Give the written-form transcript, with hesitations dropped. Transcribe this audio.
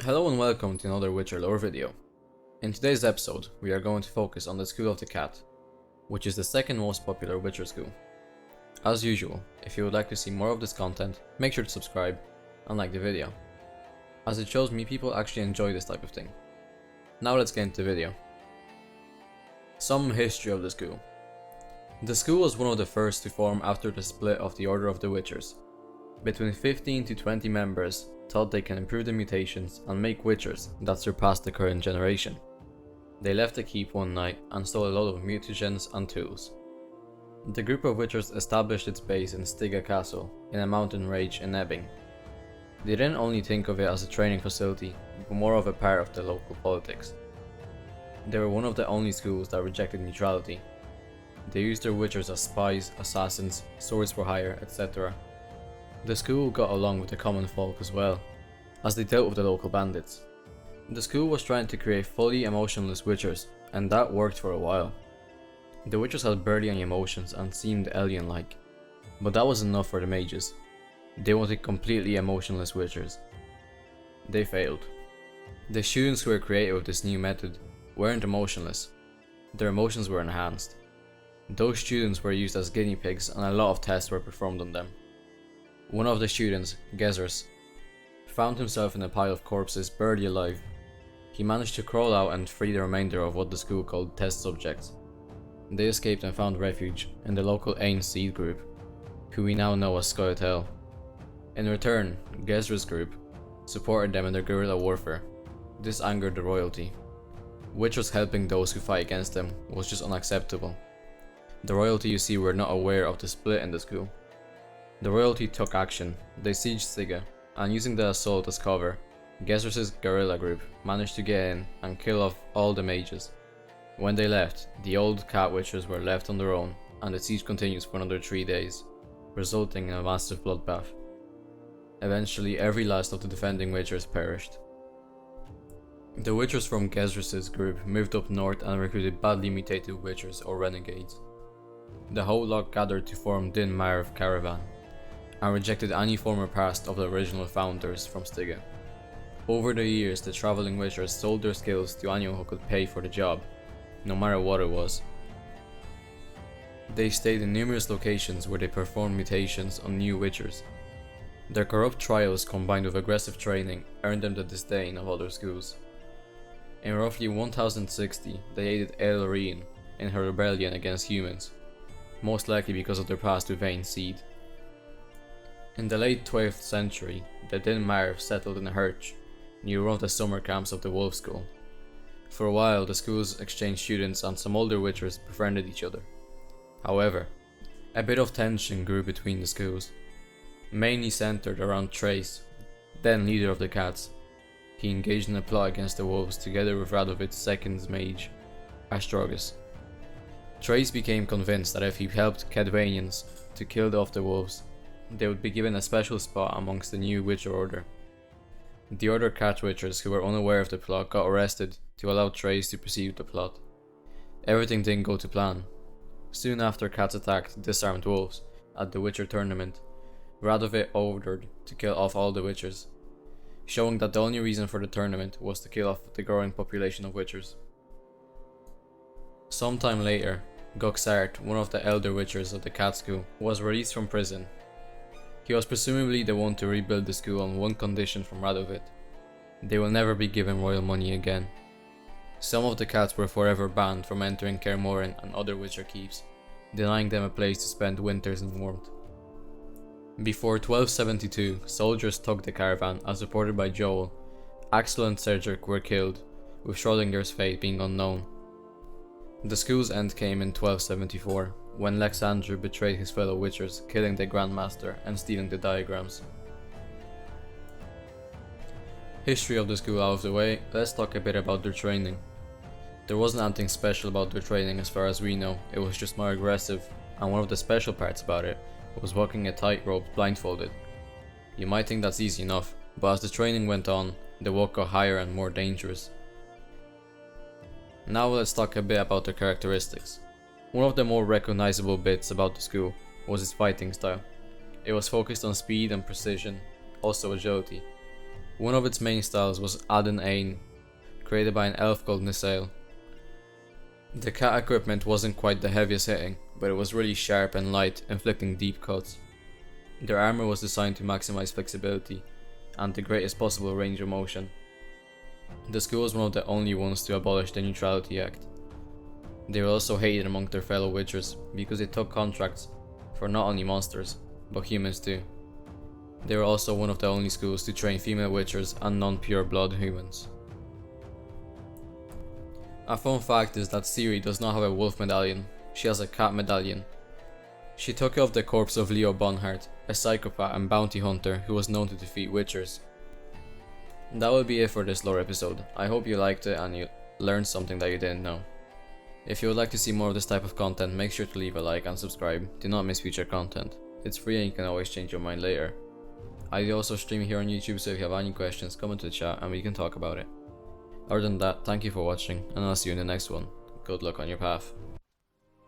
Hello and welcome to another Witcher lore video. In today's episode, we are going to focus on the School of the Cat, which is the second most popular Witcher school. As usual, if you would like to see more of this content, make sure to subscribe and like the video, as it shows me people actually enjoy this type of thing. Now let's get into the video. Some history of the school. The school was one of the first to form after the split of the Order of the Witchers. Between 15 to 20 members thought they can improve the mutations and make Witchers that surpass the current generation. They left the keep one night and stole a lot of mutagens and tools. The group of Witchers established its base in Stiga Castle in a mountain range in Ebbing. They didn't only think of it as a training facility, but more of a part of the local politics. They were one of the only schools that rejected neutrality. They used their Witchers as spies, assassins, swords for hire, etc. The school got along with the common folk as well, as they dealt with the local bandits. The school was trying to create fully emotionless Witchers, and that worked for a while. The Witchers had barely any emotions and seemed alien-like, but that was enough for the mages. They wanted completely emotionless Witchers. They failed. The students who were created with this new method weren't emotionless, their emotions were enhanced. Those students were used as guinea pigs and a lot of tests were performed on them. One of the students, Gezers, found himself in a pile of corpses barely alive. He managed to crawl out and free the remainder of what the school called test subjects. They escaped and found refuge in the local Ain Seed group, who we now know as Scoia'tael. In return, Gezer's group supported them in their guerrilla warfare. This angered the royalty. Witchers helping those who fight against them was just unacceptable. The royalty, you see, were not aware of the split in the school. The royalty took action. They sieged Stiga, and using the assault as cover, Gezer's guerrilla group managed to get in and kill off all the mages. When they left, the old cat witchers were left on their own, and the siege continues for another 3 days, resulting in a massive bloodbath. Eventually, every last of the defending witchers perished. The witchers from Gezer's group moved up north and recruited badly mutated witchers or renegades. The whole lot gathered to form Din Marv Caravan, and rejected any former past of the original founders from Stiga. Over the years, the travelling witchers sold their skills to anyone who could pay for the job, no matter what it was. They stayed in numerous locations where they performed mutations on new witchers. Their corrupt trials combined with aggressive training earned them the disdain of other schools. In roughly 1060, they aided Eilreen in her rebellion against humans, most likely because of their past with Ain Seed. In the late 12th century, the Din Marv settled in Hirch, near one of the summer camps of the Wolf School. For a while, the schools exchanged students and some older witchers befriended each other. However, a bit of tension grew between the schools, mainly centered around Trace, then leader of the cats. He engaged in a plot against the wolves together with Radovic's second mage, Astrogus. Trace became convinced that if he helped Cadvanians to kill off the wolves, they would be given a special spot amongst the new Witcher Order. The other cat witchers who were unaware of the plot got arrested to allow Trace to proceed with the plot. Everything didn't go to plan. Soon after cats attacked disarmed wolves at the Witcher tournament, Radovic ordered to kill off all the witchers, showing that the only reason for the tournament was to kill off the growing population of witchers. Sometime later, Goxart, one of the elder witchers of the cat school, was released from prison. He was presumably the one to rebuild the school on one condition from Radovic: they will never be given royal money again. Some of the cats were forever banned from entering Kaer Morhen and other witcher keeps, denying them a place to spend winters in warmth. Before 1272, soldiers took the caravan, as reported by Joel. Axel and Cedric were killed, with Schrodinger's fate being unknown. The school's end came in 1274, when Lexandru betrayed his fellow witchers, killing the Grandmaster and stealing the diagrams. History of the school out of the way, let's talk a bit about their training. There wasn't anything special about their training as far as we know, it was just more aggressive, and one of the special parts about it was walking a tightrope blindfolded. You might think that's easy enough, but as the training went on, the walk got higher and more dangerous. Now let's talk a bit about their characteristics. One of the more recognizable bits about the school was its fighting style. It was focused on speed and precision, also agility. One of its main styles was Aden Ain, created by an elf called Nisail. The cat equipment wasn't quite the heaviest hitting, but it was really sharp and light, inflicting deep cuts. Their armor was designed to maximize flexibility and the greatest possible range of motion. The school was one of the only ones to abolish the Neutrality Act. They were also hated among their fellow witchers because they took contracts for not only monsters, but humans too. They were also one of the only schools to train female witchers and non-pure blood humans. A fun fact is that Ciri does not have a wolf medallion, she has a cat medallion. She took off the corpse of Leo Bonhart, a psychopath and bounty hunter who was known to defeat witchers. That will be it for this lore episode. I hope you liked it and you learned something that you didn't know. If you would like to see more of this type of content, make sure to leave a like and subscribe. Do not miss future content. It's free and you can always change your mind later. I also stream here on YouTube, so if you have any questions, come into the chat and we can talk about it. Other than that, thank you for watching and I'll see you in the next one. Good luck on your path.